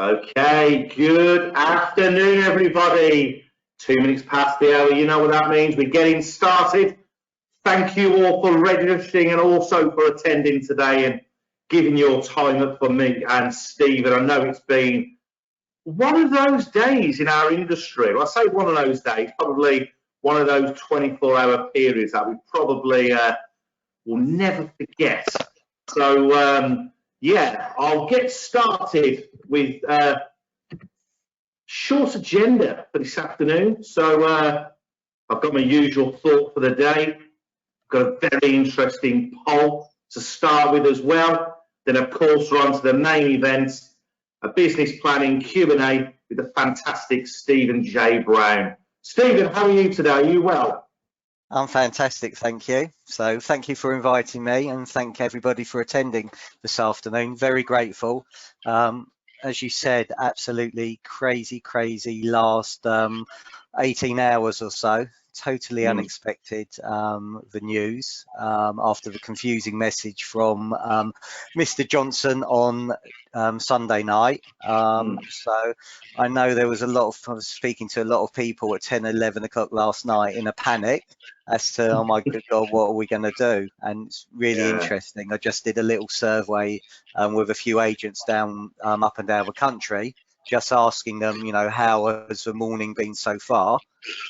Okay, good afternoon, everybody. 2 minutes past the hour, you know what that means. We're getting started. Thank you all for registering and also for attending today and giving your time up for me and Stephen. I know it's been one of those days in our industry. Well, I say one of those days, probably one of those 24-hour periods that we probably will never forget. So, yeah, I'll get started with short agenda for this afternoon. So I've got my usual thought for the day. I've got a very interesting poll to start with as well. Then, of course, we're on to the main event, a business planning Q&A with the fantastic Stephen J. Brown. Stephen, how are you today? Are you well? I'm fantastic, thank you. So thank you for inviting me and thank everybody for attending this afternoon. Very grateful. As you said, absolutely crazy last 18 hours or so. Totally unexpected, the news after the confusing message from Mr. Johnson on Sunday night. So I know there was I was speaking to a lot of people at 10, 11 o'clock last night in a panic as to, oh my good God, what are we going to do? And it's really interesting. I just did a little survey with a few agents down up and down the country, just asking them, you know, how has the morning been so far?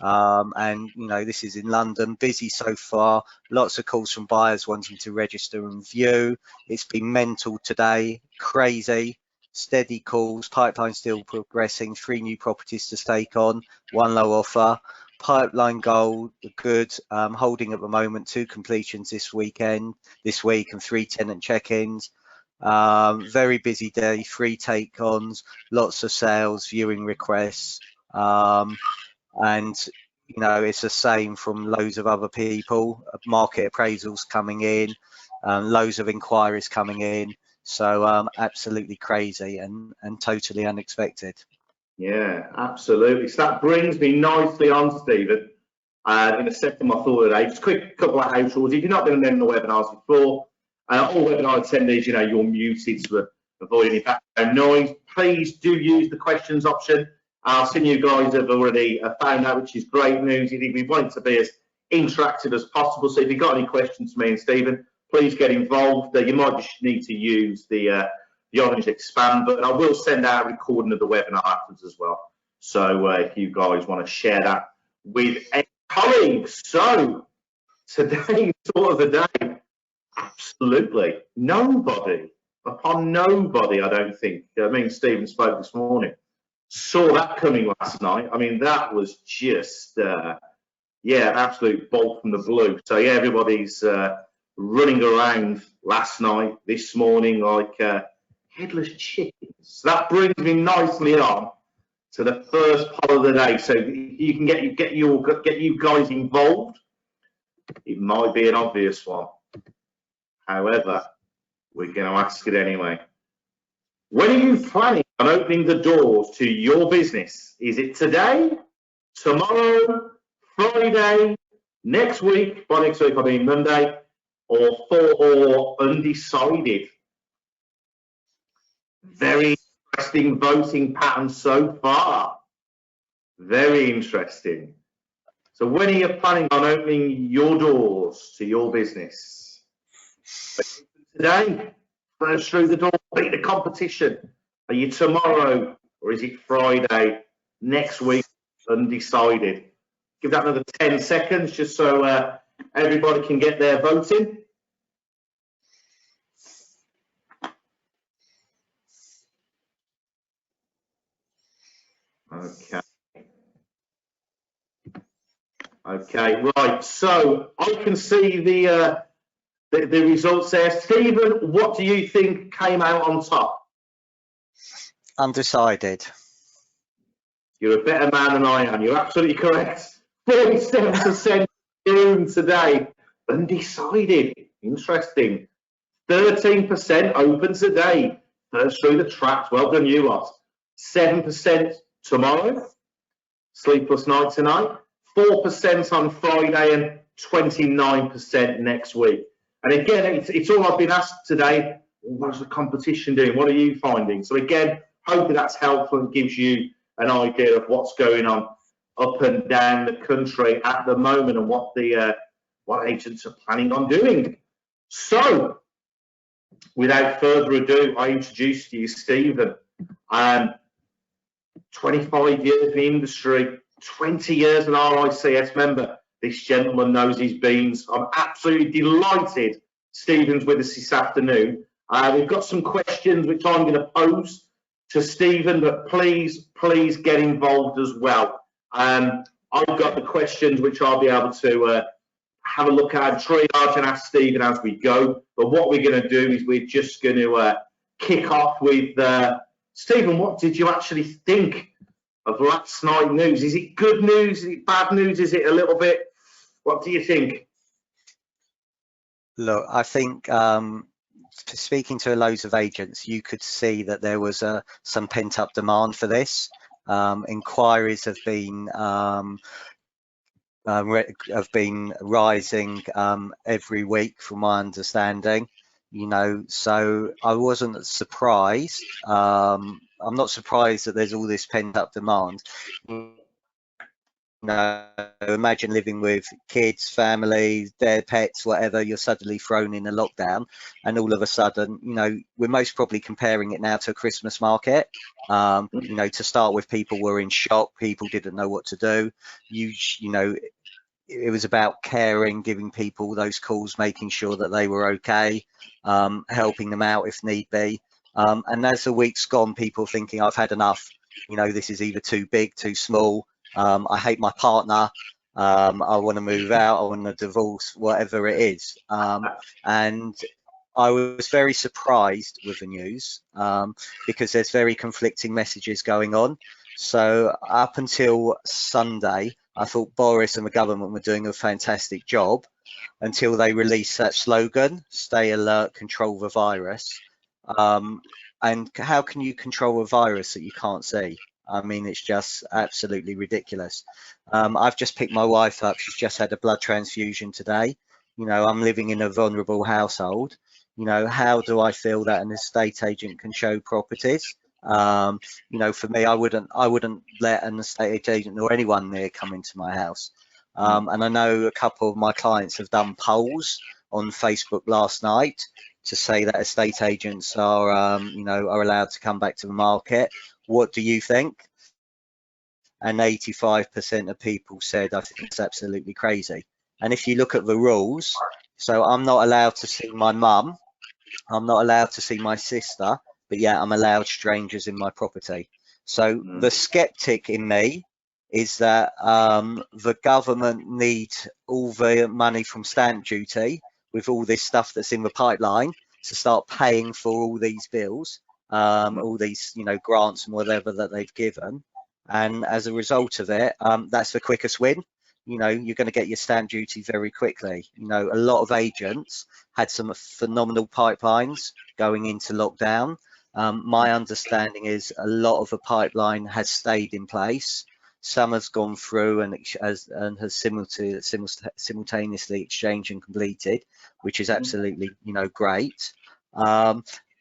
And you know, this is in London, busy so far, lots of calls from buyers wanting to register and view. It's been mental today, crazy, steady calls, pipeline still progressing, 3 new properties to stake on, 1 low offer, pipeline goal good, holding at the moment, 2 completions this week and 3 tenant check-ins. Very busy day, 3 take-ons, lots of sales, viewing requests, and you know, it's the same from loads of other people, market appraisals coming in, loads of inquiries coming in. So absolutely crazy and totally unexpected. Yeah, absolutely. So that brings me nicely on, Stephen. In a second, my thought today, just quick couple of house rules. If you've not been on the webinars before, all webinar attendees, you know, you're muted to avoid any background noise. Please do use the questions option. I've seen you guys have already found out, which is great news. We want it to be as interactive as possible. So if you've got any questions for me and Stephen, please get involved. You might just need to use the orange expand button. I will send out a recording of the webinar afterwards as well. So if you guys want to share that with any colleagues. So today's thought of the day, absolutely nobody, upon nobody, I don't think. I mean, Stephen spoke this morning. Saw that coming last night. I mean, that was just, yeah, an absolute bolt from the blue. So, yeah, everybody's running around last night, this morning, like headless chickens. So that brings me nicely on to the first part of the day. So you can get you guys involved. It might be an obvious one. However, we're going to ask it anyway. When are you planning on opening the doors to your business? Is it today, tomorrow, Friday, next week? By next week, I mean Monday, or undecided? Very interesting voting pattern so far. Very interesting. So when are you planning on opening your doors to your business? Today? First through the door, beat the competition. Are you tomorrow or is it Friday? Next week, undecided. Give that another 10 seconds just so everybody can get their voting. Okay. Okay, right. So I can see the results there. Stephen, what do you think came out on top? Undecided. You're a better man than I am. You're absolutely correct. 47% room today. Undecided. Interesting. 13% open today. First through the tracks. Well done, you lot. 7% tomorrow. Sleepless night tonight. 4% on Friday and 29% next week. And again, it's all I've been asked today. What's the competition doing? What are you finding? So again, hopefully that's helpful and gives you an idea of what's going on up and down the country at the moment and what what agents are planning on doing. So, without further ado, I introduce to you Stephen. 25 years in the industry, 20 years an RICS member. This gentleman knows his beans. I'm absolutely delighted Stephen's with us this afternoon. We've got some questions which I'm going to pose to Stephen, but please get involved as well. I've got the questions which I'll be able to have a look at, triage and ask Stephen as we go. But what we're going to do is we're just going to kick off with Stephen, what did you actually think of last night's news? Is it good news? Is it bad news? Is it a little bit? What do you think? Look, I think speaking to loads of agents, you could see that there was some pent-up demand for this. Inquiries have been rising every week, from my understanding. So I wasn't surprised. I'm not surprised that there's all this pent-up demand. Imagine living with kids, families, their pets, whatever. You're suddenly thrown in a lockdown, and all of a sudden, we're most probably comparing it now to a Christmas market. To start with, people were in shock. People didn't know what to do. It was about caring, giving people those calls, making sure that they were okay, helping them out if need be. And as the week's gone, people thinking, I've had enough. This is either too big, too small. I hate my partner. I want to move out. I want a divorce, whatever it is. And I was very surprised with the news because there's very conflicting messages going on. So up until Sunday, I thought Boris and the government were doing a fantastic job until they released that slogan, stay alert, control the virus. And how can you control a virus that you can't see? I mean, it's just absolutely ridiculous. I've just picked my wife up. She's just had a blood transfusion today. I'm living in a vulnerable household. How do I feel that an estate agent can show properties? For me, I wouldn't let an estate agent or anyone near come into my house. And I know a couple of my clients have done polls on Facebook last night to say that estate agents are, are allowed to come back to the market. What do you think? And 85% of people said, I think it's absolutely crazy. And if you look at the rules, so I'm not allowed to see my mum, I'm not allowed to see my sister, but yeah, I'm allowed strangers in my property. So the skeptic in me is that the government need all the money from stamp duty with all this stuff that's in the pipeline to start paying for all these bills, all these, grants and whatever that they've given. And as a result of it, that's the quickest win. You're going to get your stamp duty very quickly. A lot of agents had some phenomenal pipelines going into lockdown. My understanding is a lot of the pipeline has stayed in place. Some has gone through and has simultaneously exchanged and completed, which is absolutely, great.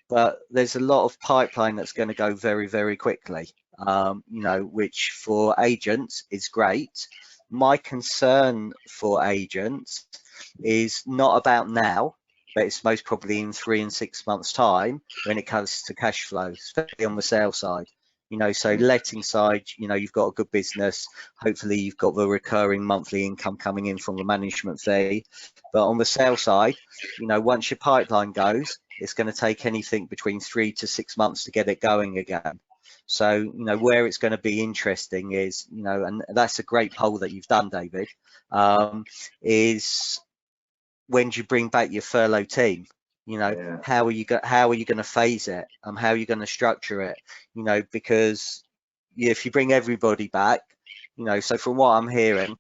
But there's a lot of pipeline that's going to go very, very quickly, which for agents is great. My concern for agents is not about now, but it's most probably in 3 and 6 months' time when it comes to cash flow, especially on the sales side. So letting side, you've got a good business. Hopefully you've got the recurring monthly income coming in from the management fee. But on the sales side, once your pipeline goes, it's going to take anything between 3 to 6 months to get it going again. So, where it's going to be interesting is, and that's a great poll that you've done, David, is when do you bring back your furlough team? How are you going to phase it? How are you going to structure it? Because if you bring everybody back, so from what I'm hearing,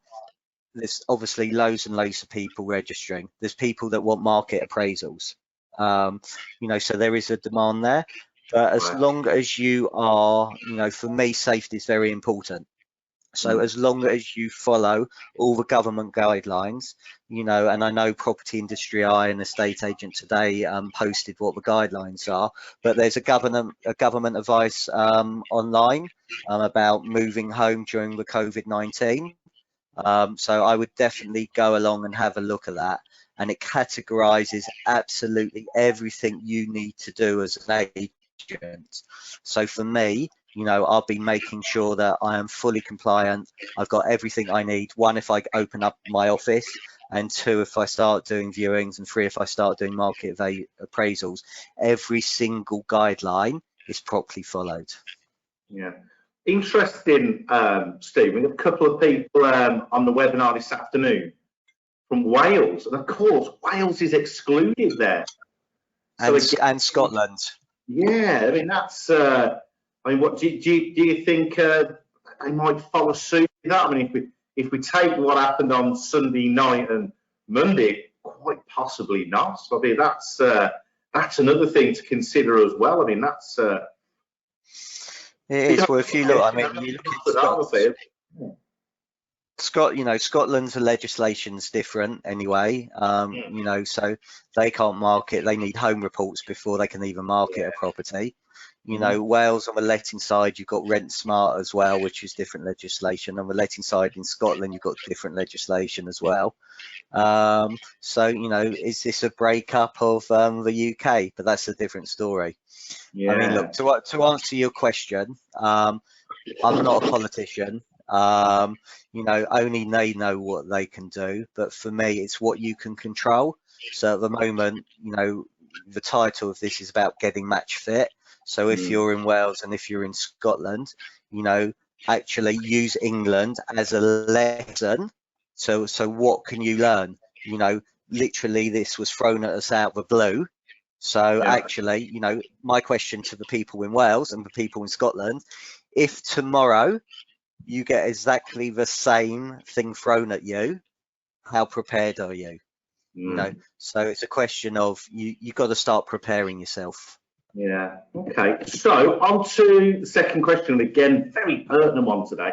there's obviously loads and loads of people registering. There's people that want market appraisals. So there is a demand there. But as long as you are, for me, safety is very important. So as long as you follow all the government guidelines, and I know Property Industry Eye and Estate Agent Today posted what the guidelines are, but there's a government advice online about moving home during the COVID-19. So I would definitely go along and have a look at that. And it categorizes absolutely everything you need to do as an agent. So for me, I'll be making sure that I am fully compliant. I've got everything I need. One, if I open up my office, and two, if I start doing viewings, and three, if I start doing market appraisals. Every single guideline is properly followed. Yeah. Interesting, Steve. We have a couple of people on the webinar this afternoon from Wales, and of course, Wales is excluded there. So and Scotland. Yeah, I mean that's. What do you think they might follow suit with that? I mean, if we take what happened on Sunday night and Monday, quite possibly not. So I mean, that's another thing to consider as well. I mean, that's. It is. Well, if you look, I mean, you look at Scotland's legislation's different anyway. So they can't market. They need home reports before they can even market a property. Wales on the letting side, you've got Rent Smart as well, which is different legislation. On the letting side in Scotland, you've got different legislation as well. So is this a breakup of the UK? But that's a different story. Yeah. I mean, look, to answer your question, I'm not a politician. Only they know what they can do. But for me, it's what you can control. So at the moment, the title of this is about getting match fit. So if you're in Wales and if you're in Scotland, actually use England as a lesson. So what can you learn? Literally this was thrown at us out of the blue. So actually, my question to the people in Wales and the people in Scotland, if tomorrow you get exactly the same thing thrown at you, how prepared are you? So it's a question of you got to start preparing yourself. Yeah. Okay. So on to the second question, again, very pertinent one today.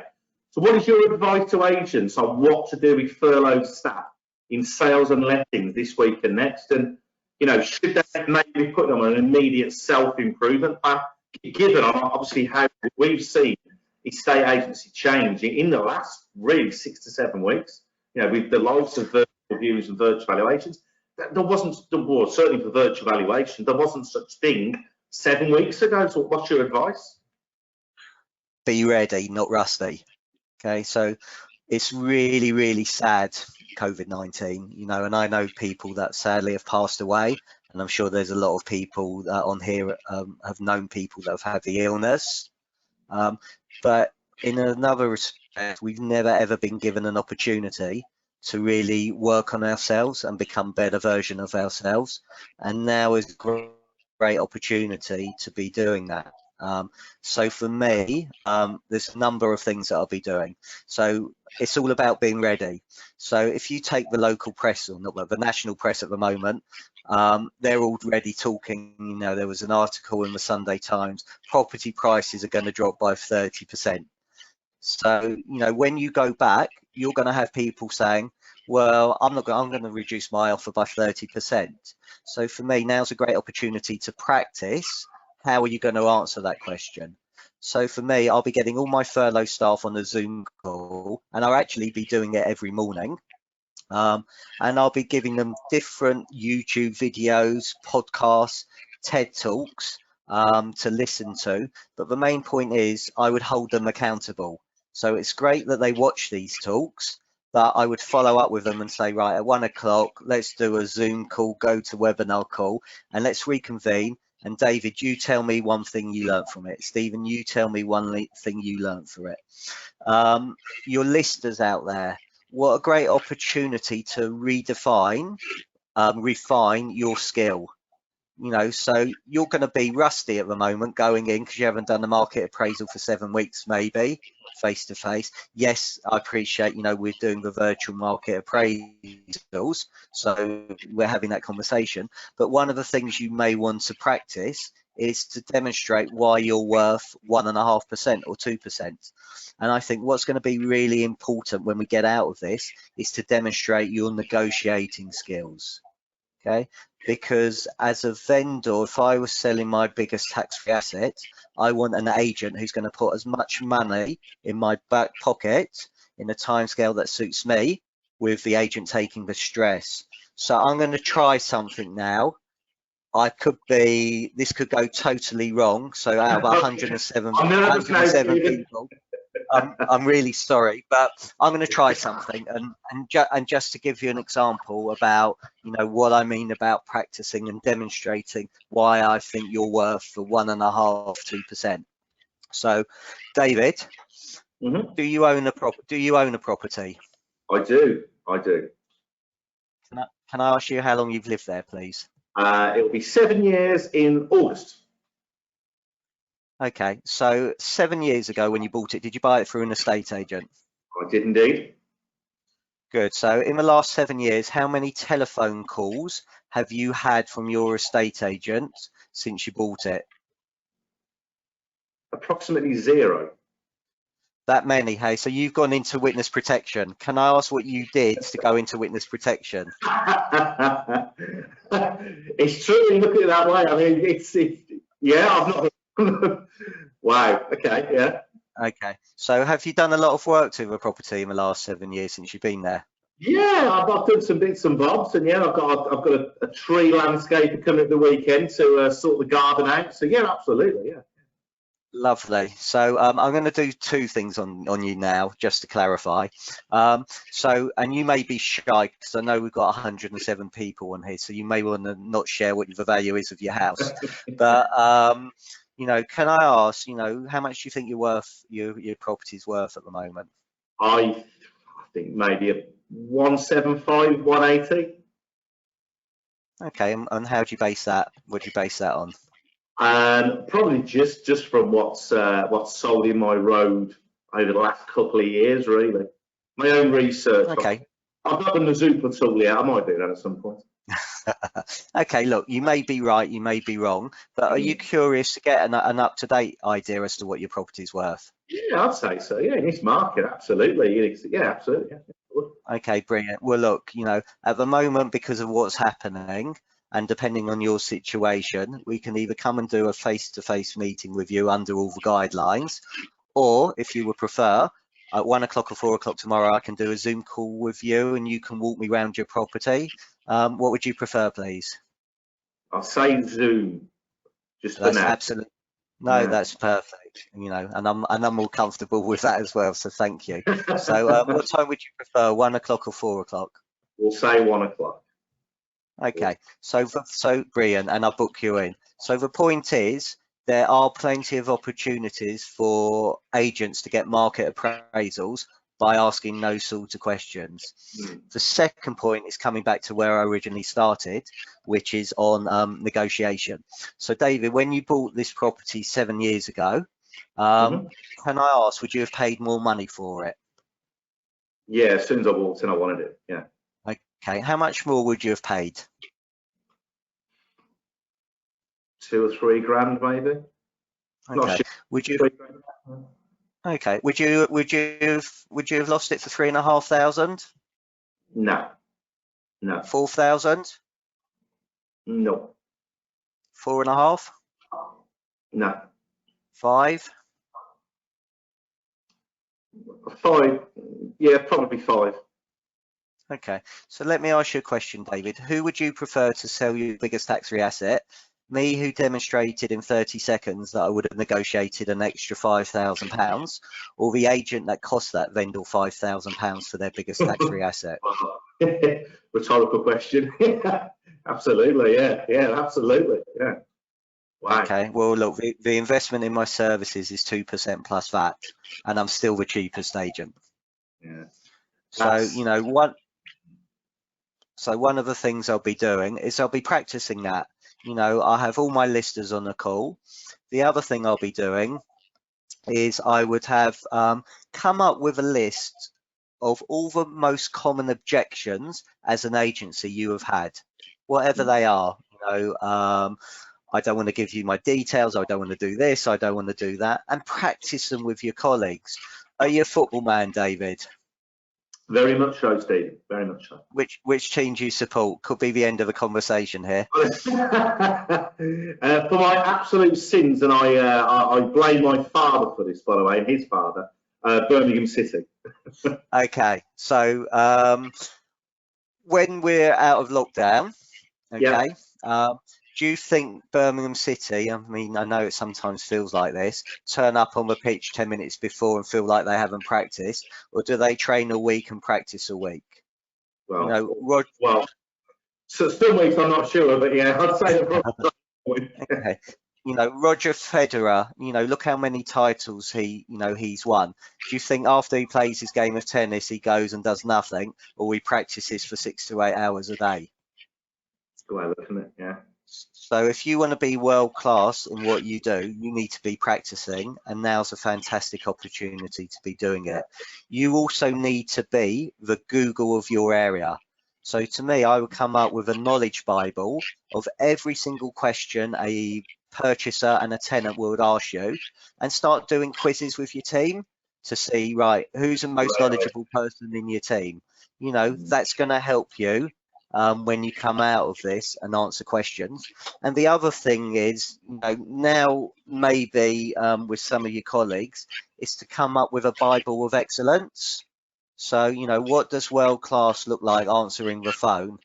So what is your advice to agents on what to do with furloughed staff in sales and lettings this week and next? And, should they maybe put them on an immediate self-improvement plan, given obviously how we've seen estate agency change in the last really 6 to 7 weeks, with the likes of virtual reviews and virtual valuations. There wasn't, well, certainly for virtual valuation, there wasn't such thing 7 weeks ago. So what's your advice? Be ready, not rusty. Okay, so it's really, really sad, COVID-19, and I know people that sadly have passed away, and I'm sure there's a lot of people that on here have known people that have had the illness. But in another respect, we've never ever been given an opportunity to really work on ourselves and become a better version of ourselves. And now is a great opportunity to be doing that. So for me, there's a number of things that I'll be doing. So it's all about being ready. So if you take the local press, or not the national press at the moment, they're already talking, there was an article in the Sunday Times, property prices are going to drop by 30%. So, when you go back, you're going to have people saying, well, I'm going to reduce my offer by 30%. So for me, now's a great opportunity to practice. How are you going to answer that question? So for me, I'll be getting all my furlough staff on a Zoom call, and I'll actually be doing it every morning. And I'll be giving them different YouTube videos, podcasts, TED Talks to listen to. But the main point is I would hold them accountable. So it's great that they watch these talks, but I would follow up with them and say, right, at 1 o'clock, let's do a Zoom call, go to webinar call, and let's reconvene. And David, you tell me one thing you learned from it. Stephen, you tell me one thing you learned from it. Your listeners out there, what a great opportunity to redefine, refine your skill. So you're going to be rusty at the moment going in because you haven't done a market appraisal for 7 weeks, maybe face to face. Yes, I appreciate, we're doing the virtual market appraisals, so we're having that conversation. But one of the things you may want to practice is to demonstrate why you're worth 1.5% or 2%. And I think what's going to be really important when we get out of this is to demonstrate your negotiating skills. Okay, because as a vendor, if I was selling my biggest tax-free asset, I want an agent who's going to put as much money in my back pocket in a timescale that suits me, with the agent taking the stress. So I'm going to try something now. This could go totally wrong. So out of 107 people, I'm really sorry, but I'm going to try something, and just to give you an example about what I mean about practicing and demonstrating why I think you're worth the 1.5–2%. So, David, do you own a property? I do. Can I ask you how long you've lived there, please? It'll be 7 years in August. Okay, so 7 years ago when you bought it, did you buy it through an estate agent? I did indeed. Good. So in the last 7 years, how many telephone calls have you had from your estate agent since you bought it? Approximately 0. That many, hey? So you've gone into witness protection. Can I ask what you did to go into witness protection? It's true when you look at it that way. I mean, yeah, I've not. Wow. Okay. Yeah. Okay. So have you done a lot of work to the property in the last 7 years since you've been there? Yeah, I've done some bits and bobs, and yeah, I've got a tree landscaper coming at the weekend to sort the garden out. So yeah, absolutely, yeah. Lovely. So I'm going to do 2 things on you now, just to clarify. And you may be shy because I know we've got 107 people on here, so you may want to not share what the value is of your house. But can I ask, how much do you think your property's worth at the moment? I think maybe a 175, 180. Okay, and how do you base that? What do you base that on? Probably just from what's sold in my road over the last couple of years, really. My own research. Okay. I've got the Nazupa tool yet. I might do that at some point. Okay, look, you may be right, you may be wrong, but are you curious to get an up-to-date idea as to what your property's worth? Yeah, I'd say so. Yeah, in this market, absolutely. Yeah, absolutely. Yeah. Okay, brilliant. Well, look, at the moment, because of what's happening, and depending on your situation, we can either come and do a face-to-face meeting with you under all the guidelines, or if you would prefer, at 1 o'clock or 4 o'clock tomorrow, I can do a Zoom call with you and you can walk me around your property. What would you prefer, please? I'll say Zoom, just for That's now. absolutely, no, Yeah. that's perfect. And I'm all comfortable with that as well. So thank you. So what time would you prefer, 1 o'clock or 4 o'clock? We'll say 1 o'clock. Okay, so brilliant, and I'll book you in. So the point is, there are plenty of opportunities for agents to get market appraisals by asking those sort of questions. The second point is coming back to where I originally started, which is on negotiation. So David, when you bought this property 7 years ago, can I ask, would you have paid more money for it? Yeah, as soon as I walked in, I wanted it. Yeah. Okay, how much more would you have paid? 2 or 3 grand, maybe. Okay. Would you? Okay. Would you have lost it for 3,500? No. 4,000? No. 4.5? No. 5? 5. Yeah, probably 5. Okay. So let me ask you a question, David. Who would you prefer to sell your biggest tax-free asset? Me, who demonstrated in 30 seconds that I would have negotiated an extra £5,000, or the agent that cost that vendor £5,000 for their biggest tax-free asset? Rhetorical question. Absolutely, yeah, absolutely, yeah. Wow. Okay, well, look, the investment in my services is 2% plus VAT, and I'm still the cheapest agent. Yeah. So, one of the things I'll be doing is I'll be practicing that. I have all my listers on the call. The other thing I'll be doing is I would have come up with a list of all the most common objections as an agency you have had, whatever they are. I don't want to give you my details, I don't want to do this, I don't want to do that, and practice them with your colleagues. Are you a football man, David? Very much so, Steve. Very much so. Which team do you support? Could be the end of the conversation here. For my absolute sins, and I blame my father for this, by the way, and his father, Birmingham City. Okay, so when we're out of lockdown, okay, do you think Birmingham City, I mean, I know it sometimes feels like this, turn up on the pitch 10 minutes before and feel like they haven't practiced, or do they train a week and practice a week? Well, you know, well, so some weeks I'm not sure, but yeah, I'd say okay. You know, Roger Federer, you know, look how many titles he's won. Do you think after he plays his game of tennis, he goes and does nothing, or he practices for 6 to 8 hours a day? Well, isn't it? Yeah. So if you want to be world class in what you do, you need to be practicing, and now's a fantastic opportunity to be doing it. You also need to be the Google of your area. So to me, I would come up with a knowledge Bible of every single question a purchaser and a tenant would ask you, and start doing quizzes with your team to see, right, who's the most knowledgeable person in your team. You know, that's going to help you when you come out of this and answer questions. And the other thing is, you know, now maybe with some of your colleagues, is to come up with a Bible of excellence. So, you know, what does world class look like answering the phone,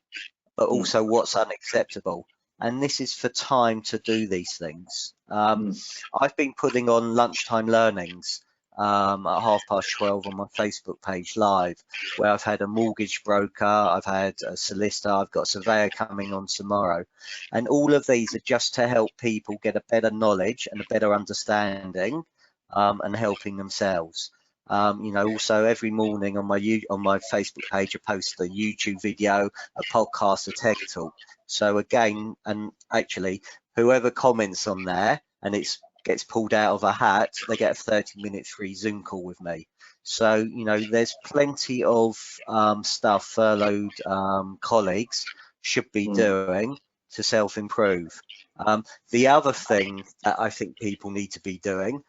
but also what's unacceptable? And this is for time to do these things. I've been putting on lunchtime learnings at 12:30 on my Facebook page live, where I've had a mortgage broker, I've had a solicitor, I've got a surveyor coming on tomorrow. And all of these are just to help people get a better knowledge and a better understanding and helping themselves. You know, also every morning on my Facebook page, I post a YouTube video, a podcast, a tech talk. So again, and actually, whoever comments on there and it gets pulled out of a hat, they get a 30-minute free Zoom call with me. So, you know, there's plenty of stuff furloughed colleagues should be doing to self-improve. The other thing that I think people need to be doing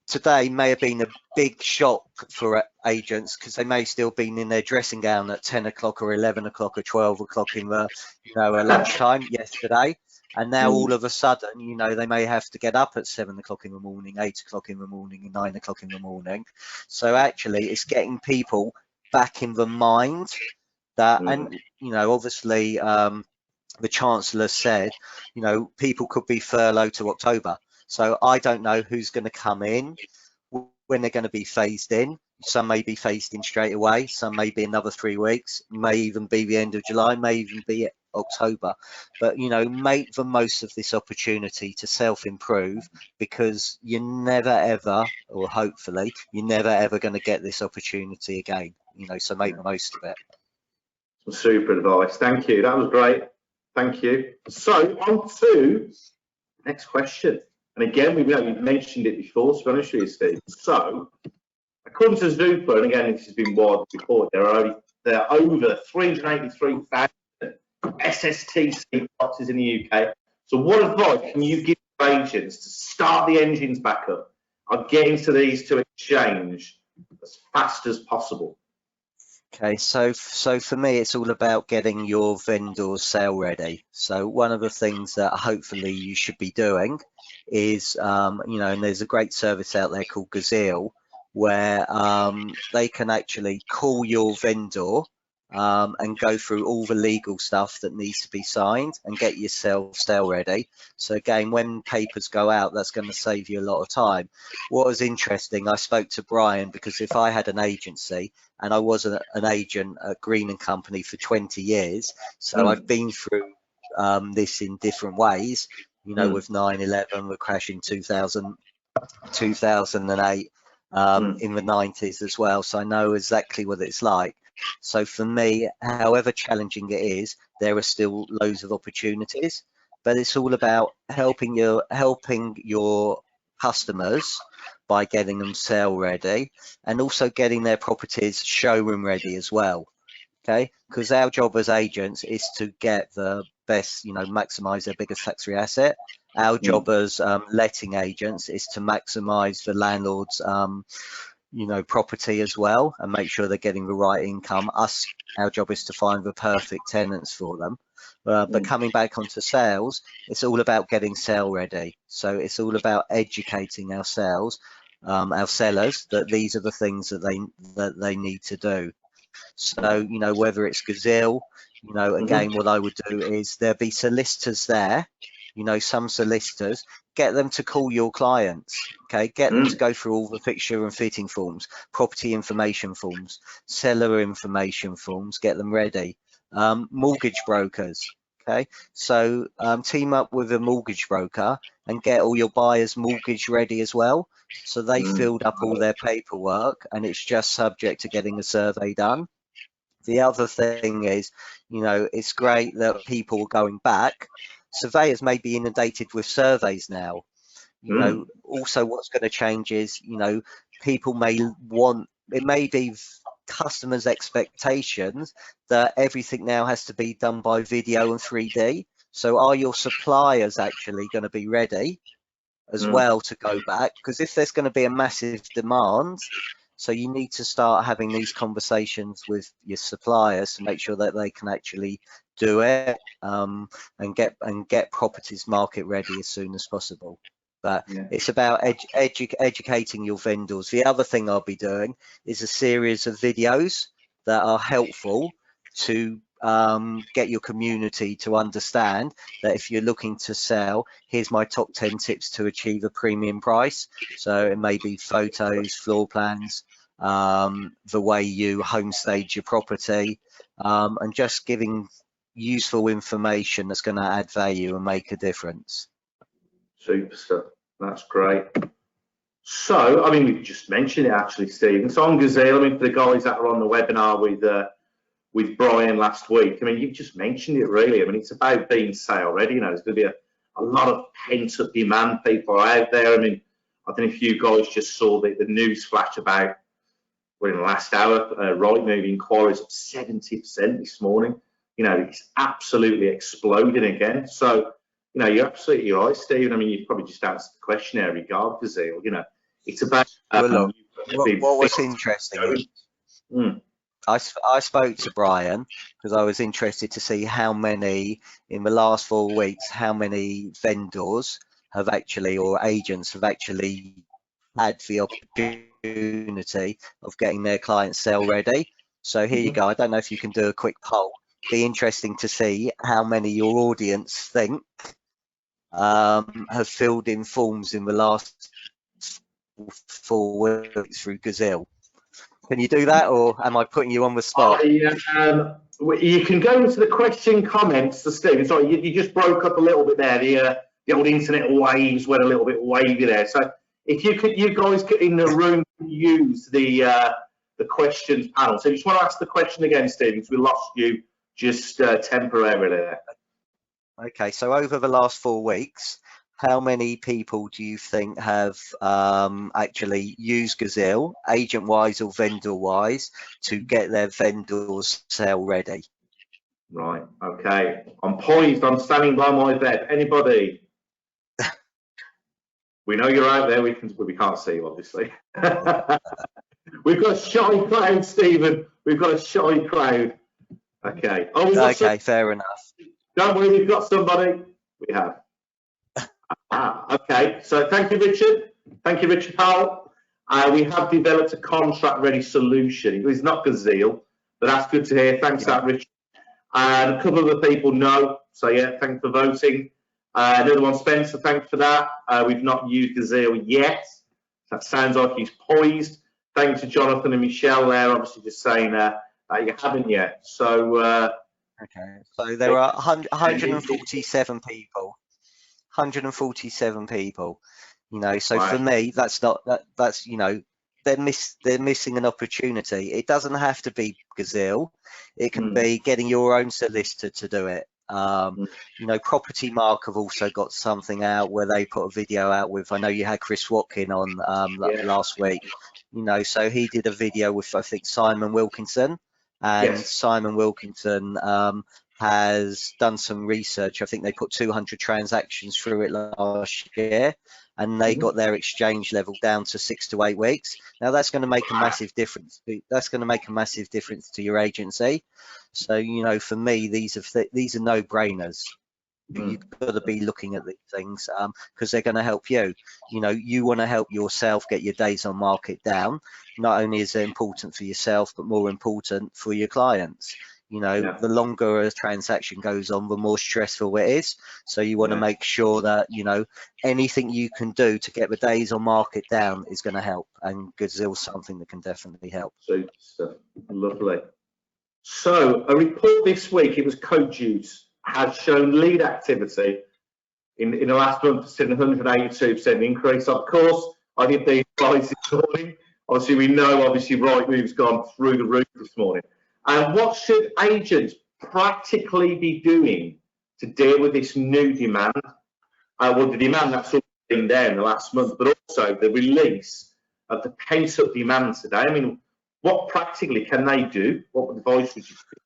today may have been a big shock for agents, because they may still been in their dressing gown at 10 o'clock or 11 o'clock or 12 o'clock in the, you know, lunchtime yesterday. And now all of a sudden, you know, they may have to get up at 7 o'clock in the morning, 8 o'clock in the morning, and 9 o'clock in the morning. So actually it's getting people back in the mind that, and, you know, obviously the Chancellor said, you know, people could be furloughed to October. So I don't know who's going to come in, when they're going to be phased in. Some may be phased in straight away, some may be another 3 weeks, may even be the end of July, may even be October. But, you know, make the most of this opportunity to self-improve, because you're never ever, or hopefully, you're never ever going to get this opportunity again. You know, so make the most of it. Some super advice. Thank you. That was great. Thank you. So on to next question. And again, we've mentioned it before, to be honest with you, Steve. So, according to Zupa, and again, this has been widely reported, there are over 383,000 SSTC boxes in the UK. So, what advice can you give agents to start the engines back up and get into these to exchange as fast as possible? Okay, so for me, it's all about getting your vendors sale ready. So one of the things that hopefully you should be doing is, you know, and there's a great service out there called Gazelle, where they can actually call your vendor and go through all the legal stuff that needs to be signed and get yourself sale ready. So again, when papers go out, that's going to save you a lot of time. What was interesting, I spoke to Brian, because if I had an agency, and I was an agent at Green and Company for 20 years, so I've been through this in different ways, you know, with 9/11, the crash in 2008, in the 90s as well, so I know exactly what it's like. So for me, however challenging it is, there are still loads of opportunities, but it's all about helping your customers by getting them sale ready, and also getting their properties showroom ready as well. Okay, because our job as agents is to get the best, maximize their biggest tax-free asset. Our job as letting agents is to maximize the landlord's property as well, and make sure they're getting the right income. Our job is to find the perfect tenants for them. But coming back onto sales, it's all about getting sale ready. So it's all about educating our sellers that these are the things that they need to do. So, whether it's Gazelle, again, what I would do is there'll be solicitors there, some solicitors, get them to call your clients, okay? Get them to go through all the fixture and fitting forms, property information forms, seller information forms, get them ready. Mortgage brokers, okay? So team up with a mortgage broker and get all your buyers mortgage ready as well. So they filled up all their paperwork and it's just subject to getting a survey done. The other thing is, it's great that people are going back. Surveyors may be inundated with surveys now. Also what's going to change is, people may want, it may be customers' expectations that everything now has to be done by video and 3D. So are your suppliers actually going to be ready as well to go back? Because if there's going to be a massive demand, so you need to start having these conversations with your suppliers to make sure that they can actually do it and get properties market ready as soon as possible. But it's about educating your vendors. The other thing I'll be doing is a series of videos that are helpful to get your community to understand that if you're looking to sell, here's my top 10 tips to achieve a premium price. So it may be photos, floor plans, the way you homestage your property, and just giving useful information that's going to add value and make a difference. Super stuff. That's great. So, I mean, we've just mentioned it actually, Stephen. So on Gazelle, I mean, for the guys that are on the webinar with Brian last week, I mean, you've just mentioned it really. I mean, it's about being sale ready. There's going to be a lot of pent-up demand. People are out there. I mean, I don't know if you guys just saw the news flash about, in the last hour, Rightmove inquiries up 70% this morning. It's absolutely exploding again. So, you're absolutely right, Stephen. I mean, you've probably just answered the question there regarding Gazelle. It's about what was interesting. I spoke to Brian because I was interested to see how many in the last 4 weeks, how many vendors have actually, or agents have actually had the opportunity of getting their clients sale ready. So here you go. I don't know if you can do a quick poll. Be interesting to see how many your audience think have filled in forms in the last 4 weeks through Gazelle. Can you do that, or am I putting you on the spot? You can go into the question comments, Stephen. Sorry, you just broke up a little bit there. The old internet waves went a little bit wavy there. So if you guys get in the room, use the questions panel. So you just want to ask the question again, Stephen, because we lost you just temporarily there. Okay, so over the last 4 weeks, how many people do you think have actually used Gazelle, agent-wise or vendor-wise, to get their vendors sale ready? Right, okay. I'm poised, I'm standing by my bed. Anybody? We know you're out there, we can't see you, obviously. We've got a shy crowd, Stephen. We've got a shy crowd. Okay. Okay, fair enough. Don't worry, we've got somebody. We have. Okay, so thank you, Richard. Thank you, Richard Powell. We have developed a contract-ready solution. It is not Gazelle, but that's good to hear. Thanks for that, Richard. And a couple of the people know, so yeah, thanks for voting. Another one, Spencer, thanks for that. We've not used Gazelle yet. That sounds like he's poised. Thanks to Jonathan and Michelle there, obviously just saying that you haven't yet. So, okay, so there are 147 people. 147 people, so right. For me, that's not that's they're missing an opportunity. It doesn't have to be Gazelle. It can be getting your own solicitor to do it. Property Mark have also got something out where they put a video out with, I know you had Chris Watkin on last week, so he did a video with, I think, Simon Wilkinson, and Simon Wilkinson has done some research. I think they put 200 transactions through it last year, and they got their exchange level down to 6 to 8 weeks. Now that's going to make a massive difference. That's going to make a massive difference to your agency. So, you know, for me, these are no-brainers. You've got to be looking at these things because they're going to help you. You know, you want to help yourself get your days on market down. Not only is it important for yourself, but more important for your clients. You know, the longer a transaction goes on, the more stressful it is. So you want to make sure that, you know, anything you can do to get the days on market down is going to help, and Gazille's something that can definitely help. Super stuff. Lovely. So a report this week, it was CodeJuice, has shown lead activity in the last month has seen 182% increase. Of course, I did these slides this morning. Obviously, we know Rightmove's gone through the roof this morning. And what should agents practically be doing to deal with this new demand? Well, the demand that's been there in the last month, but also the release of the pent-up demand today. I mean, what practically can they do? What advice would you give?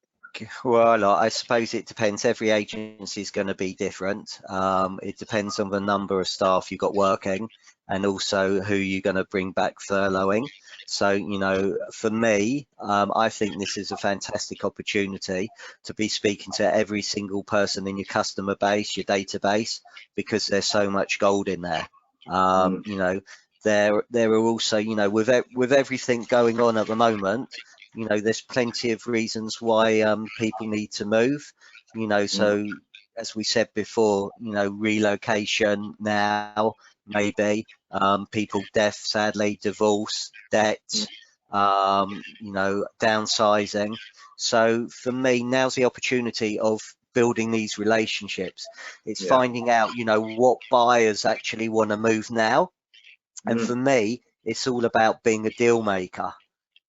Well, I suppose it depends. Every agency is going to be different. It depends on the number of staff you've got working, and also who you're going to bring back furloughing. So, you know, for me, I think this is a fantastic opportunity to be speaking to every single person in your customer base, your database, because there's so much gold in there. You know, there are also, you know, with everything going on at the moment, you know, there's plenty of reasons why people need to move, you know. So as we said before, you know, relocation now, maybe people death, sadly, divorce, debt, you know, downsizing. So for me, now's the opportunity of building these relationships. It's finding out, you know, what buyers actually want to move now. And for me, it's all about being a deal maker.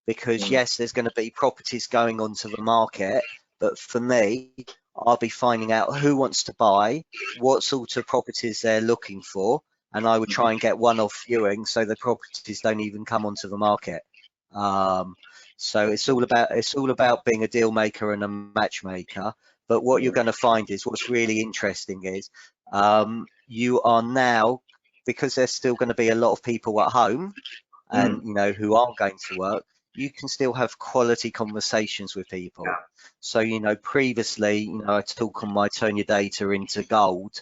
Because yes, there's going to be properties going onto the market, but for me, I'll be finding out who wants to buy, what sort of properties they're looking for, and I would try and get one-off viewing so the properties don't even come onto the market. So it's all about being a deal maker and a matchmaker. But what you're going to find is, what's really interesting is you are now, because there's still going to be a lot of people at home and you know, who aren't going to work, you can still have quality conversations with people. So, you know, previously, you know, I talk on my Turn Your Data into Gold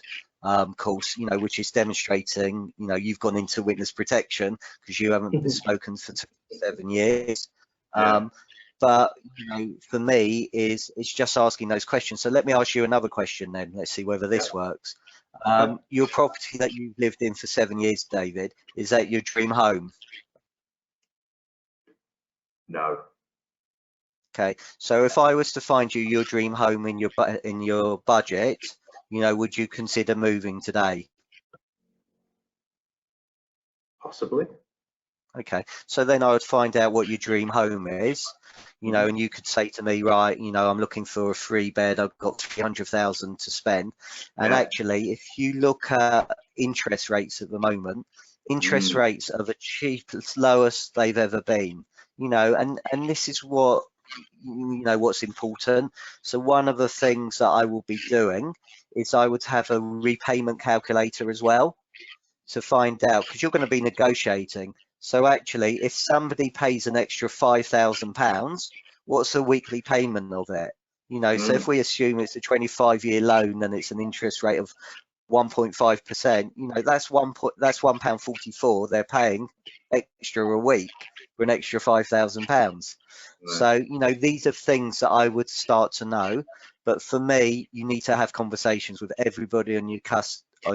course, you know, which is demonstrating, you know, you've gone into witness protection because you haven't been spoken for 7 years. But, you know, for me, it's just asking those questions. So let me ask you another question then. Let's see whether this works. Your property that you've lived in for 7 years, David, is that your dream home? No. Okay, so if I was to find you your dream home in your budget, you know, would you consider moving today? Possibly. Okay, so then I would find out what your dream home is, you know, and you could say to me, right, you know, I'm looking for a 3-bed, I've got 300,000 to spend. And actually, if you look at interest rates at the moment, interest rates are the cheapest, lowest they've ever been, you know, and this is what, you know, what's important. So one of the things that I will be doing is I would have a repayment calculator as well to find out, because you're going to be negotiating. So actually, if somebody pays an extra £5,000, what's the weekly payment of it? You know, so if we assume it's a 25-year loan and it's an interest rate of 1.5%, you know, that's £1.44 they're paying extra a week for an extra £5,000. So, you know, these are things that I would start to know. But for me, you need to have conversations with everybody on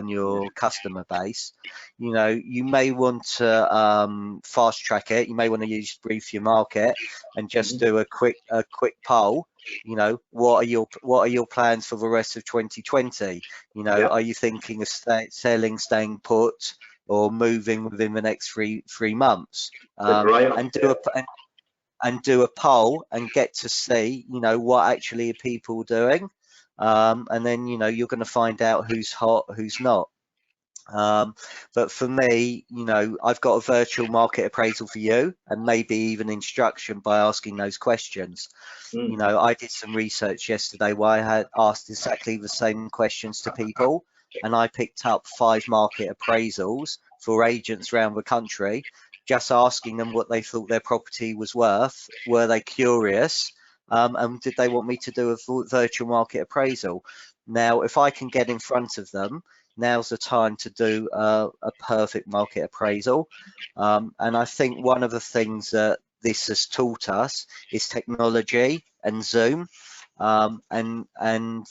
your customer base. You know, you may want to fast track it. You may want to use Brief Your Market and just do a quick poll. You know, what are your plans for the rest of 2020? You know, are you thinking of selling, staying put, or moving within the next three months? And do a poll and get to see, you know, what actually are people doing, and then, you know, you're going to find out who's hot, who's not. But for me, I've got a virtual market appraisal for you, and maybe even instruction by asking those questions. I did some research yesterday where I had asked exactly the same questions to people, and I picked up 5 market appraisals for agents around the country, just asking them what they thought their property was worth. Were they curious? And did they want me to do a virtual market appraisal? Now, if I can get in front of them, now's the time to do a perfect market appraisal. And I think one of the things that this has taught us is technology and Zoom. And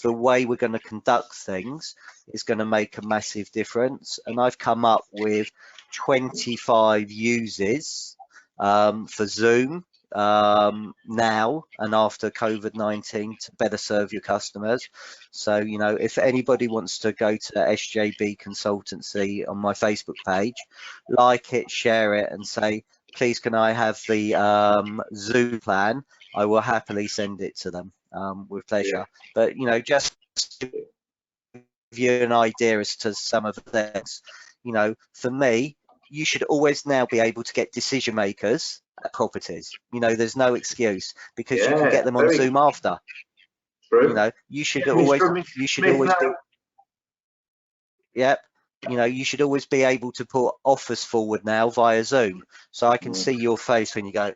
the way we're going to conduct things is going to make a massive difference. And I've come up with 25 uses for Zoom now and after COVID-19 to better serve your customers. So, if anybody wants to go to SJB Consultancy on my Facebook page, like it, share it, and say, please, can I have the Zoom plan? I will happily send it to them with pleasure. But, just to give you an idea as to some of the things, for me, you should always now be able to get decision makers at properties. There's no excuse, because you can get them on Zoom after. True. You should always be, yep. You should always be able to put offers forward now via Zoom. So I can see your face when you go,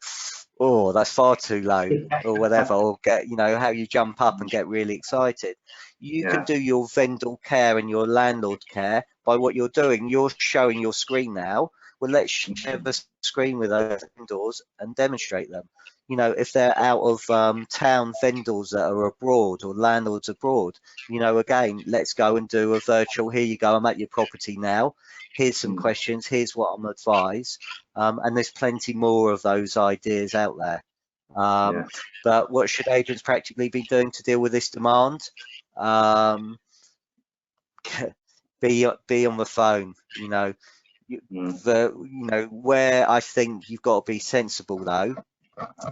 oh, that's far too low, or whatever, or get, how you jump up and get really excited. You can do your vendor care and your landlord care by what you're doing. You're showing your screen now. Well, let's share the screen with those vendors and demonstrate them. If they're out of town vendors that are abroad or landlords abroad, again, let's go and do a virtual. Here you go, I'm at your property now. Here's some questions. Here's what I'm advised. And there's plenty more of those ideas out there. But what should agents practically be doing to deal with this demand? Be on the phone. Where I think you've got to be sensible though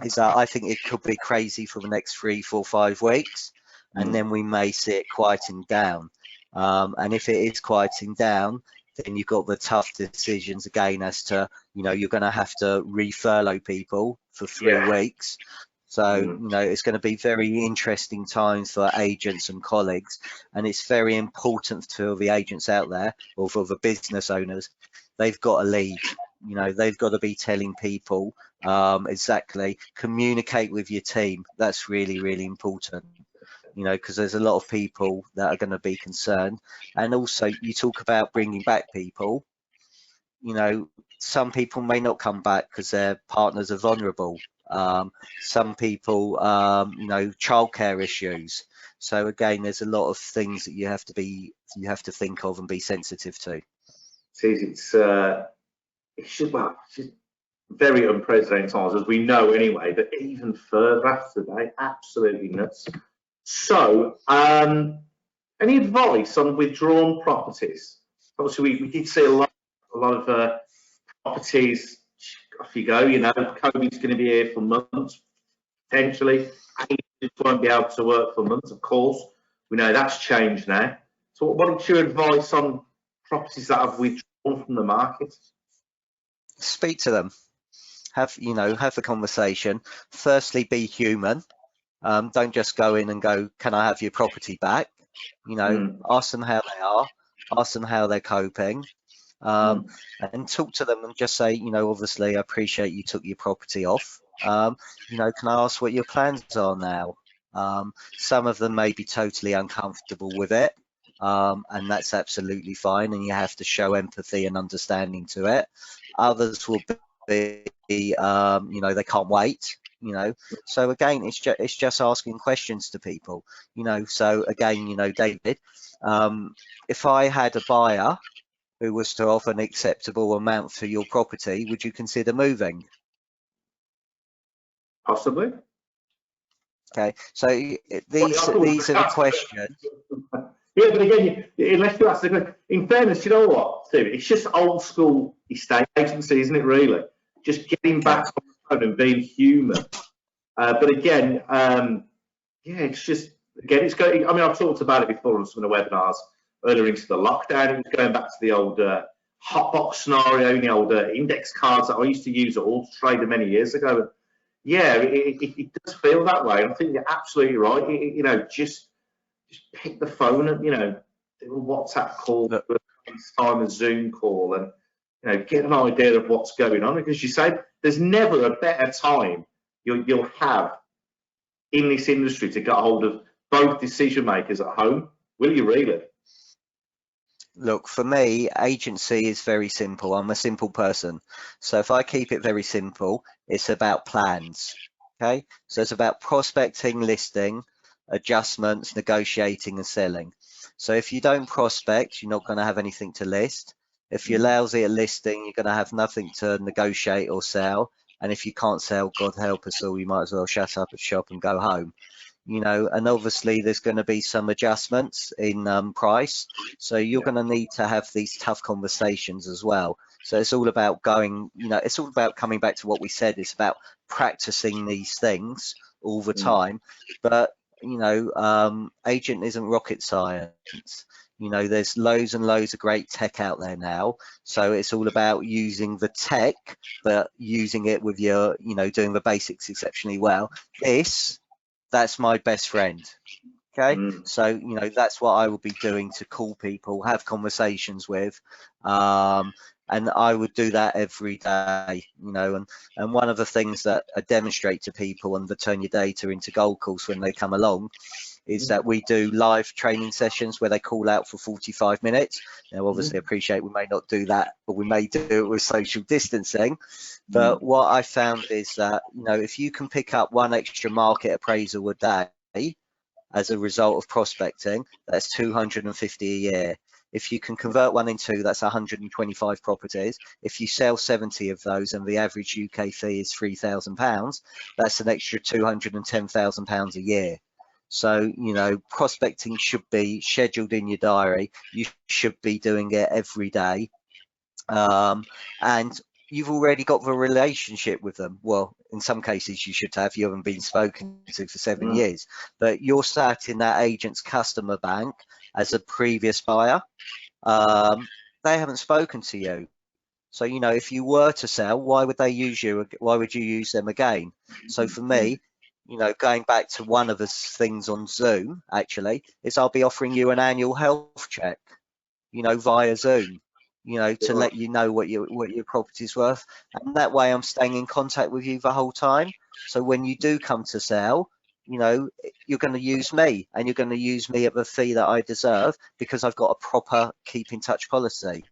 is that I think it could be crazy for the next 3, 4, 5 weeks, and then we may see it quieting down. And if it is quieting down, then you've got the tough decisions again as to, you're going to have to re-furlough people for 3 weeks. So, it's going to be very interesting times for agents and colleagues, and it's very important for the agents out there, or for the business owners. They've got to lead. They've got to be telling people exactly, communicate with your team. That's really, really important, because there's a lot of people that are going to be concerned. And also, you talk about bringing back people. Some people may not come back because their partners are vulnerable. Some people, childcare issues. So again, there's a lot of things that you have to think of and be sensitive to. It's just very unprecedented times, as we know anyway, but even further after today, absolutely nuts. So, any advice on withdrawn properties? Obviously, we did see a lot of properties. Off you go. COVID's going to be here for months, potentially. Agents won't be able to work for months, of course. We know that's changed now. So, what is your advice on properties that have withdrawn from the market? Speak to them. Have a conversation. Firstly, be human. Don't just go in and go, can I have your property back? Ask them how they are, ask them how they're coping, and talk to them and just say, obviously I appreciate you took your property off. Can I ask what your plans are now? Some of them may be totally uncomfortable with it, and that's absolutely fine, and you have to show empathy and understanding to it. Others will be, they can't wait. So again, it's just asking questions to people. So again, David, if I had a buyer who was to offer an acceptable amount for your property, would you consider moving? Possibly. Okay, so these are the questions. Yeah, but again, unless you ask the question, in fairness, you know what, Steve? It's just old school estate agency, isn't it? Really, just getting back on the phone and being human. But again, it's just it's going. I mean, I've talked about it before on some of the webinars earlier into the lockdown. It was going back to the old hotbox scenario, the old index cards that I used to use at Auto Trader many years ago. Yeah, it does feel that way. And I think you're absolutely right. You know, just pick the phone and, you know, do a WhatsApp call, do a FaceTime, a Zoom call, and, you know, get an idea of what's going on. Because you say there's never a better time you'll have in this industry to get hold of both decision makers at home. Will you really? Look, for me, agency is very simple. I'm a simple person. So if I keep it very simple, it's about plans. Okay. So it's about prospecting, listing, adjustments, negotiating and selling. So if you don't prospect, you're not going to have anything to list. If you're lousy at listing, you're going to have nothing to negotiate or sell. And if you can't sell, God help us all, you might as well shut up at shop and go home. You know, and obviously there's going to be some adjustments in price. So you're going to need to have these tough conversations as well. So it's all about going, you know, it's all about coming back to what we said. It's about practicing these things all the time. But, you know, agent isn't rocket science. You know, there's loads and loads of great tech out there now. So it's all about using the tech, but using it with your, you know, doing the basics exceptionally well. That's my best friend. Okay. So, you know, that's what I would be doing to call people, have conversations with. And I would do that every day, you know, and one of the things that I demonstrate to people and that turn your data into gold calls when they come along is that we do live training sessions where they call out for 45 minutes. Now, obviously, I appreciate we may not do that, but we may do it with social distancing. But what I found is that, you know, if you can pick up one extra market appraisal a day as a result of prospecting, that's 250 a year. If you can convert 1 in 2, that's 125 properties. If you sell 70 of those and the average UK fee is £3,000, that's an extra £210,000 a year. So, you know, prospecting should be scheduled in your diary. You should be doing it every day. And you've already got the relationship with them. Well, in some cases you should have. You haven't been spoken to for 7 years, but you're sat in that agent's customer bank as a previous buyer. They haven't spoken to you. So, you know, if you were to sell, why would they use you? Why would you use them again? So for me, you know, going back to one of the things on Zoom, actually, is I'll be offering you an annual health check, you know, via Zoom, you know, to let you know what your property's worth. And that way I'm staying in contact with you the whole time. So when you do come to sell, you know, you're going to use me and you're going to use me at the fee that I deserve because I've got a proper keep in touch policy.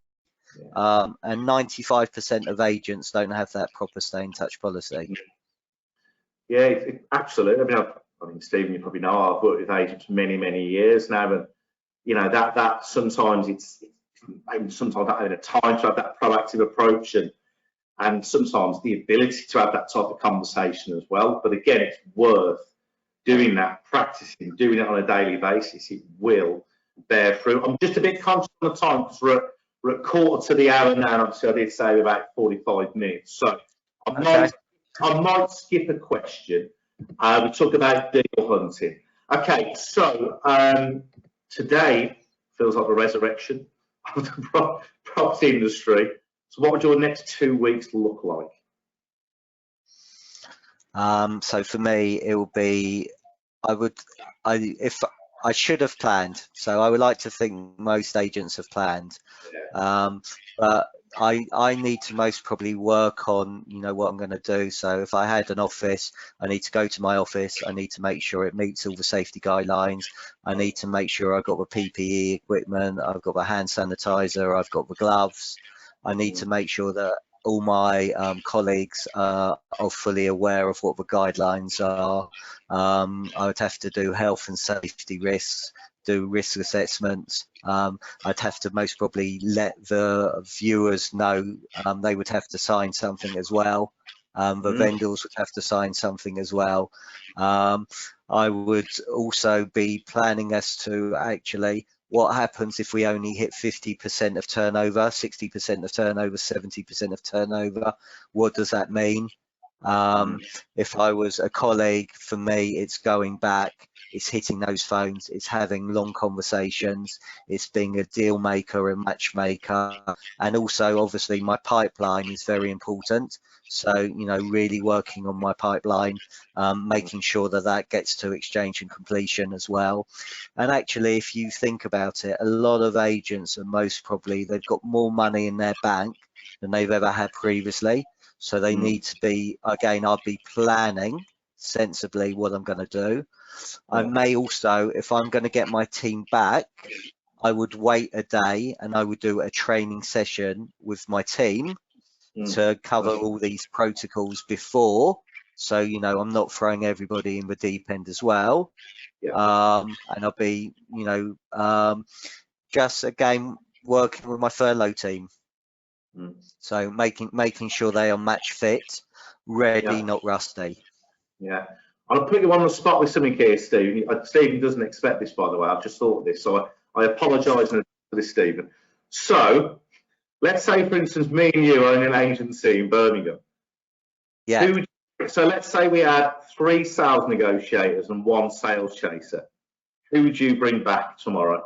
And 95% of agents don't have that proper stay in touch policy. Yeah, absolutely. I mean, Stephen, you probably know I've worked with agents for many years now, and you know that sometimes it's sometimes not having a time to have that proactive approach, and sometimes the ability to have that type of conversation as well. But again, it's worth doing that, practicing, doing it on a daily basis. It will bear fruit. I'm just a bit conscious of the time because we're at quarter to the hour now, and obviously I did say about 45 minutes. So I might skip a question. We talk about deal hunting. Okay, so today feels like the resurrection of the property industry. So what would your next 2 weeks look like? So for me, it will be, if I should have planned. So I would like to think most agents have planned, but I need to most probably work on, you know, what I'm going to do. So if I had an office, I need to go to my office. I need to make sure it meets all the safety guidelines. I need to make sure I've got the PPE equipment. I've got the hand sanitizer. I've got the gloves. I need to make sure that all my colleagues are fully aware of what the guidelines are. I would have to do health and safety risks, do risk assessments. I'd have to most probably let the viewers know they would have to sign something as well. The vendors would have to sign something as well. I would also be planning as to actually what happens if we only hit 50% of turnover, 60% of turnover, 70% of turnover. What does that mean? If I was a colleague, for me, it's going back it's hitting those phones, it's having long conversations, it's being a deal maker and matchmaker. And also, obviously, my pipeline is very important. So, you know, really working on my pipeline, making sure that that gets to exchange and completion as well. And actually, if you think about it, a lot of agents are most probably, they've got more money in their bank than they've ever had previously. So they need to be, again, I'll be planning sensibly what I'm going to do. I may also, if I'm going to get my team back, I would wait a day and I would do a training session with my team to cover all these protocols before. So, you know, I'm not throwing everybody in the deep end as well. And I'll be, you know, just again, working with my furlough team. So making sure they are match fit, ready, not rusty. Yeah. I'll put you on the spot with something here, Stephen. Stephen doesn't expect this, by the way. I've just thought of this, so I apologise for this, Stephen. So, let's say, for instance, me and you own an agency in Birmingham. Yeah. So let's say we had 3 sales negotiators and 1 sales chaser. Who would you bring back tomorrow?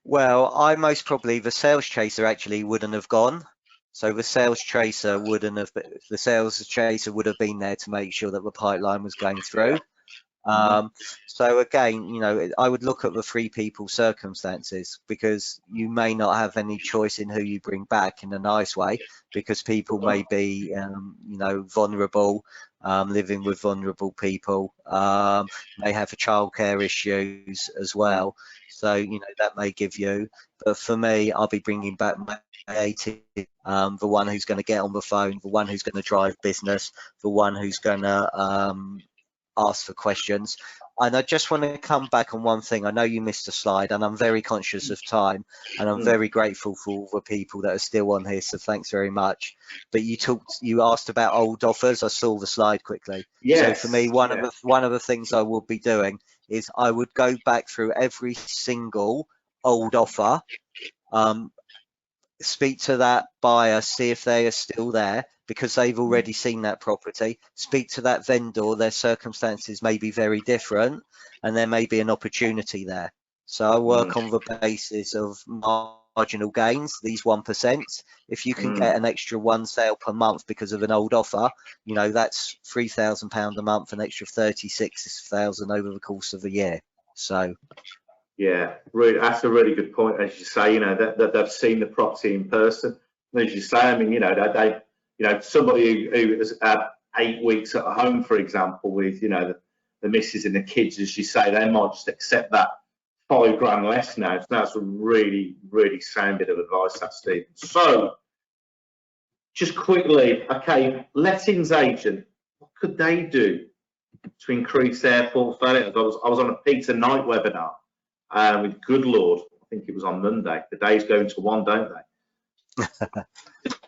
Well, I most probably, the sales chaser actually wouldn't have gone. So the sales chaser would have been there to make sure that the pipeline was going through. So again, you know, I would look at the 3 people's circumstances, because you may not have any choice in who you bring back in a nice way, because people may be, you know, vulnerable, living with vulnerable people, may have childcare issues as well. So, you know, that may give you, but for me, I'll be bringing back my AT, the one who's going to get on the phone, the one who's going to drive business, the one who's going to ask for questions. And I just want to come back on one thing. I know you missed a slide, and I'm very conscious of time, and I'm very grateful for all the people that are still on here, so thanks very much. But you asked about old offers. I saw the slide quickly. Yes. So for me, one of the things I will be doing is I would go back through every single old offer, speak to that buyer, see if they are still there, because they've already seen that property. Speak to that vendor, their circumstances may be very different, and there may be an opportunity there. So I work on the basis of marginal gains, these 1%. If you can get an extra 1 sale per month because of an old offer, you know, that's £3,000 a month, an extra 36,000 over the course of a year. So yeah, really, that's a really good point. As you say, you know, that they've seen the property in person. And as you say, I mean, you know, you know, somebody who has had 8 weeks at home, for example, with, you know, the missus and the kids, as you say, they might just accept that £5 less now. So that's a really, really sound bit of advice, that, Stephen. So, just quickly, okay, lettings agent, what could they do to increase their portfolios? I was on a Peter Knight webinar with Good Lord. I think it was on Monday. The days go into one, don't they?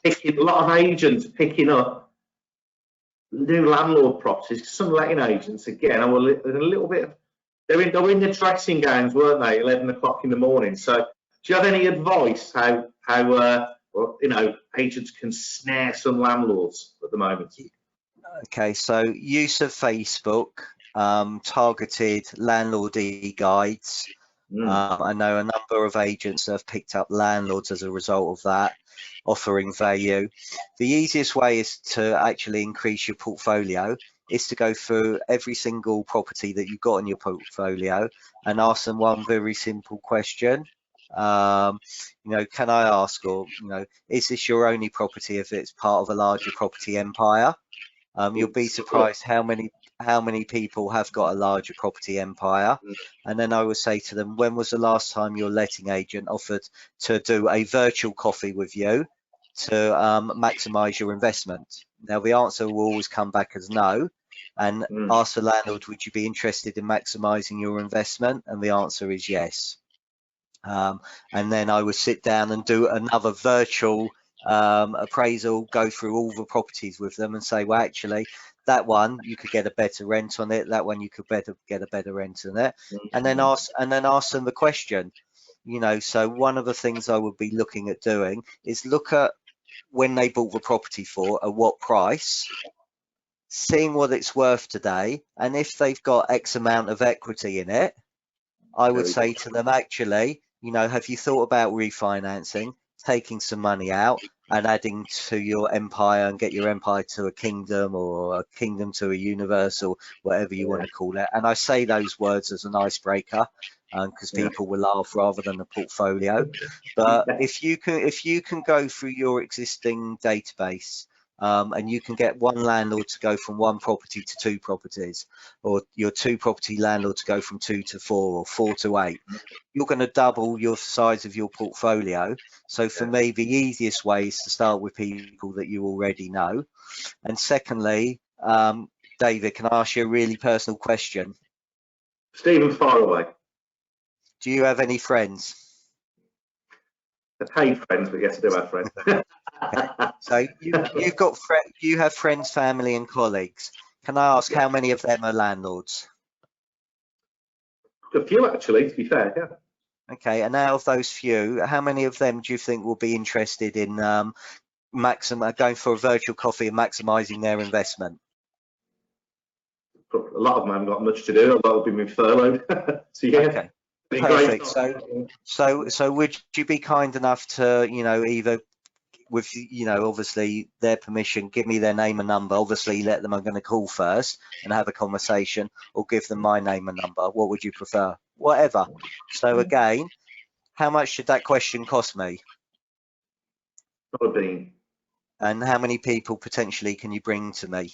A lot of agents picking up new landlord properties. Some letting agents again are a little bit. They were in their dressing gowns, weren't they? 11 o'clock in the morning. So, do you have any advice how you know, agents can snare some landlords at the moment? Okay, so use of Facebook, targeted landlord e-guides. I know a number of agents have picked up landlords as a result of that, offering value. The easiest way is to actually increase your portfolio is to go through every single property that you've got in your portfolio and ask them one very simple question. You know, can I ask, or, you know, is this your only property if it's part of a larger property empire? You'll be surprised how many people have got a larger property empire. And then I would say to them, when was the last time your letting agent offered to do a virtual coffee with you to maximize your investment? Now, the answer will always come back as no. And ask the landlord, would you be interested in maximizing your investment? And the answer is yes. And then I would sit down and do another virtual appraisal, go through all the properties with them and say, well, actually, that one you could get a better rent on it, that one you could get a better rent on it, and then ask them the question. You know, so one of the things I would be looking at doing is look at when they bought the property for, at what price, seeing what it's worth today, and if they've got X amount of equity in it, I would Very say good. to them, actually, have you thought about refinancing, taking some money out and adding to your empire and get your empire to a kingdom or a kingdom to a universe or whatever you want Yeah, to call it? And I say those words as an icebreaker because yeah. people will laugh rather than a portfolio. But Yeah, if you can go through your existing database and you can get one landlord to go from one property to two properties, or your two property landlord to go from 2 to 4 or 4 to 8, you're going to double your size of your portfolio. So for yeah. me, the easiest way is to start with people that you already know. And secondly, David, can I ask you a really personal question? Stephen, far away. Do you have any friends? I paid friends, but yes, I do have friends. Okay. So you have friends, family, and colleagues. Can I ask Yeah. how many of them are landlords? A few, actually, to be fair. Yeah. Okay, and out of those few, how many of them do you think will be interested in going for a virtual coffee and maximising their investment? A lot of them haven't got much to do. A lot have been furloughed. So yeah, Okay, been great. perfect. So would you be kind enough to, either with, obviously their permission, give me their name and number, obviously let them, I'm going to call first and have a conversation, or give them my name and number? What would you prefer? Whatever. So again, how much should that question cost me? Not a bean. And how many people potentially can you bring to me?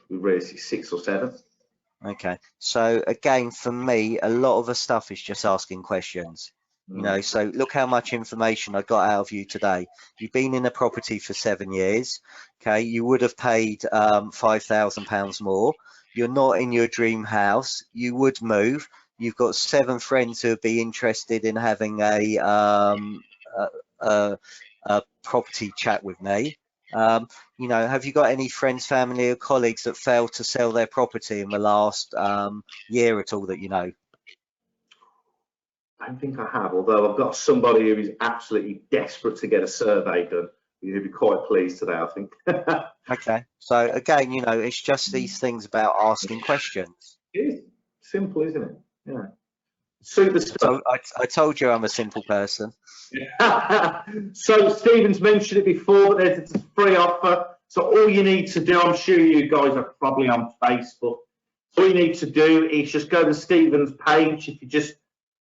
We raised 6 or 7. Okay, so again, for me, a lot of the stuff is just asking questions. So look how much information I got out of you today. You've been in a property for 7 years. Okay, you would have paid £5,000 more. You're not in your dream house. You would move. You've got 7 friends who would be interested in having a property chat with me. Have you got any friends, family, or colleagues that failed to sell their property in the last year at all that you know? I don't think I have, although I've got somebody who is absolutely desperate to get a survey done. You'd be quite pleased today, I think. Okay, so again, it's just these things about asking questions. It is simple, isn't it? Yeah. Super stuff. So I told you I'm a simple person. So Stephen's mentioned it before, but there's a free offer. So all you need to do, I'm sure you guys are probably on Facebook. All you need to do is just go to Stephen's page. If you just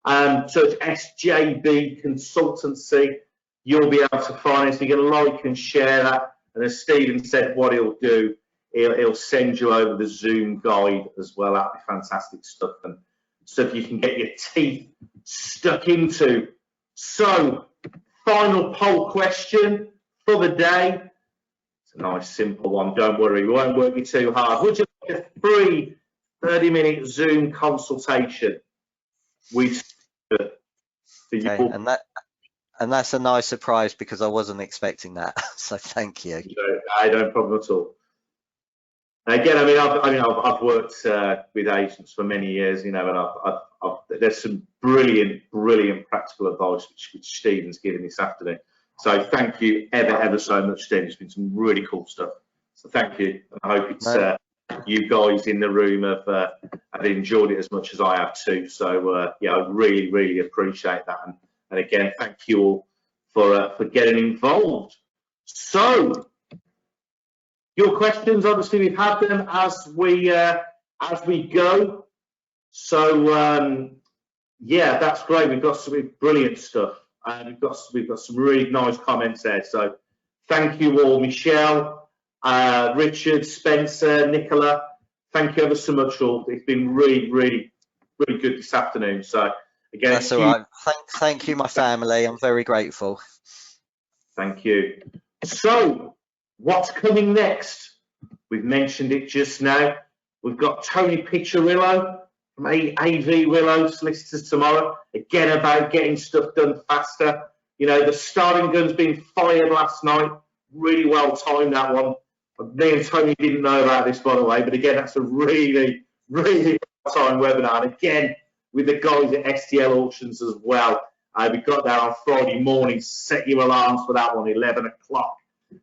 search SJB Consultancy, you'll be able to find it. So you're going to like and share that. And as Stephen said, what he'll do, he'll send you over the Zoom guide as well. That'd be fantastic stuff. And stuff you can get your teeth stuck into. So, final poll question for the day. It's a nice, simple one. Don't worry, we won't work you too hard. Would you like a free 30-minute Zoom consultation with for Okay, your? and that's a nice surprise because I wasn't expecting that. So thank you. I don't problem at all. Again, I've worked with agents for many years, and there's some brilliant practical advice which Stephen's given this afternoon. So thank you ever so much, Stephen. It's been some really cool stuff. So thank you. And I hope it's you guys in the room have enjoyed it as much as I have too. So yeah, I really appreciate that. And again, thank you all for getting involved. So. Your questions, obviously, we've had them as we go. So yeah, that's great. We've got some brilliant stuff, and we've got some really nice comments there. So thank you all, Michelle, Richard, Spencer, Nicola. Thank you ever so much, all. It's been really good this afternoon. So again, that's all right. Thank you, my family. I'm very grateful. Thank you. So. What's coming next? We've mentioned it just now. We've got Tony Piccirillo from AV Willow Solicitors tomorrow, again about getting stuff done faster. The starting gun's been fired last night. Really well timed, that one. Me and Tony didn't know about this, by the way, but again, that's a really well timed webinar. And again, with the guys at STL Auctions as well. We got that on Friday morning. Set your alarms for that one, 11 o'clock.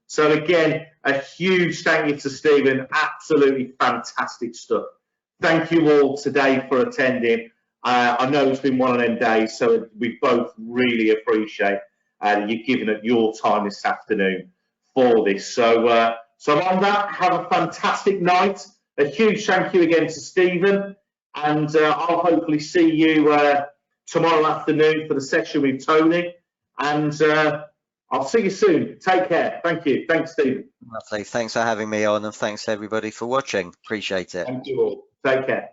So again, a huge thank you to Stephen. Absolutely fantastic stuff. Thank you all today for attending. I know it's been one of them days, so we both really appreciate you giving up your time this afternoon for this. So, so on that, have a fantastic night. A huge thank you again to Stephen, and I'll hopefully see you tomorrow afternoon for the session with Tony. And I'll see you soon. Take care. Thank you. Thanks, Stephen. Lovely. Thanks for having me on, and thanks everybody for watching. Appreciate it. Thank you all. Take care.